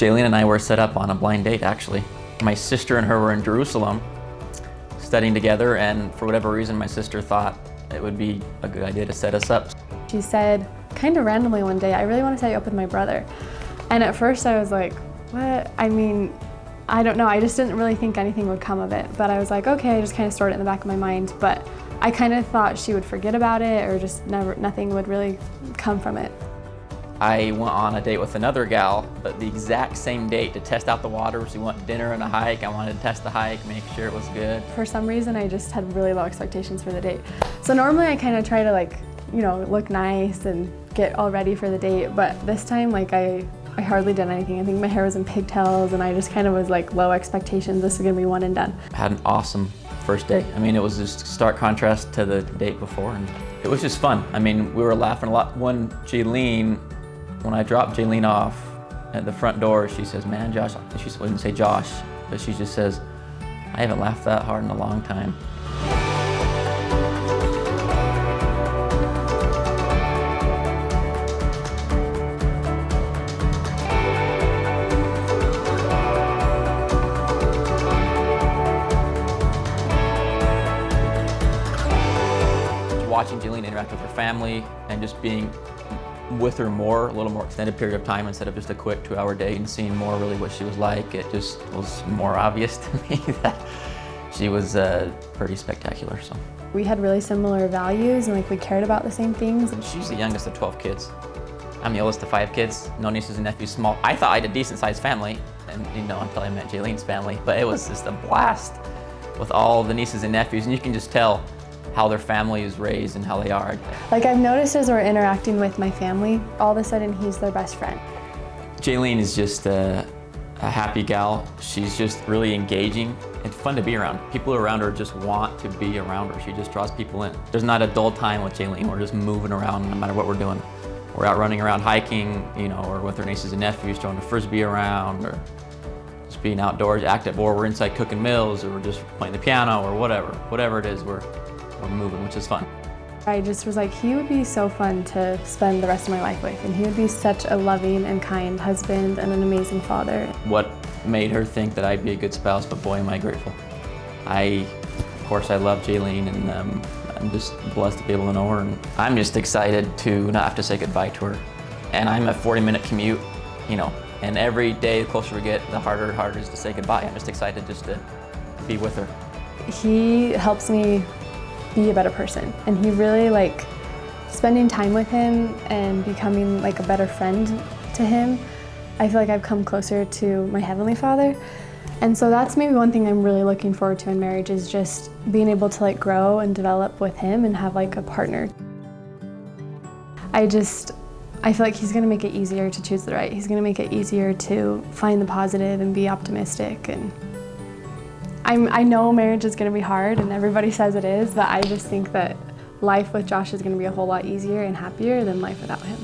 Jaylene and I were set up on a blind date, actually. My sister and her were in Jerusalem studying together, and for whatever reason, my sister thought it would be a good idea to set us up. She said, kind of randomly one day, "I really want to set you up with my brother." And at first I was like, what? I mean, I don't know, I just didn't really think anything would come of it. But I was like, okay, I just kind of stored it in the back of my mind. But I kind of thought she would forget about it, or just nothing would really come from it. I went on a date with another gal, but the exact same date to test out the waters. We went dinner and a hike. I wanted to test the hike, make sure it was good. For some reason, I just had really low expectations for the date. So normally I kind of try to look nice and get all ready for the date. But this time, I hardly did anything. I think my hair was in pigtails, and I just kind of was like, low expectations. This is gonna be one and done. I had an awesome first day. I mean, it was just stark contrast to the date before, and it was just fun. I mean, we were laughing a lot. When I dropped Jaylene off at the front door, she says, "Man, Josh," she wouldn't say Josh, but she just says, "I haven't laughed that hard in a long time." Watching Jaylene interact with her family and just being with her more, a little more extended period of time instead of just a quick 2-hour date, and seeing more really what she was like, it just was more obvious to me that she was pretty spectacular. So we had really similar values, and we cared about the same things. She's the youngest of 12 kids. I'm the oldest of 5 kids, no nieces and nephews, small. I thought I had a decent sized family, and until I met Jaylene's family, but it was just a blast with all the nieces and nephews, and you can just tell how their family is raised and how they are. I've noticed as we're interacting with my family, all of a sudden he's their best friend. Jaylene is just a happy gal. She's just really engaging and fun to be around. People around her just want to be around her. She just draws people in. There's not a dull time with Jaylene. We're just moving around no matter what we're doing. We're out running around hiking, or with her nieces and nephews, throwing a frisbee around, or just being outdoors, active, or we're inside cooking meals, or we're just playing the piano, or whatever it is, we're moving, which is fun. I just was like, he would be so fun to spend the rest of my life with, and he would be such a loving and kind husband and an amazing father. What made her think that I'd be a good spouse, but boy, am I grateful. Of course, I love Jaylene, and I'm just blessed to be able to know her, and I'm just excited to not have to say goodbye to her. And I'm a 40-minute commute, and every day, the closer we get, the harder it is to say goodbye. I'm just excited just to be with her. He helps me be a better person, and he really spending time with him and becoming a better friend to him. I feel like I've come closer to my Heavenly Father, and so that's maybe one thing I'm really looking forward to in marriage, is just being able to grow and develop with him and have a partner. I feel like he's gonna make it easier to choose the right. He's gonna make it easier to find the positive and be optimistic. And I know marriage is going to be hard, and everybody says it is, but I just think that life with Josh is going to be a whole lot easier and happier than life without him.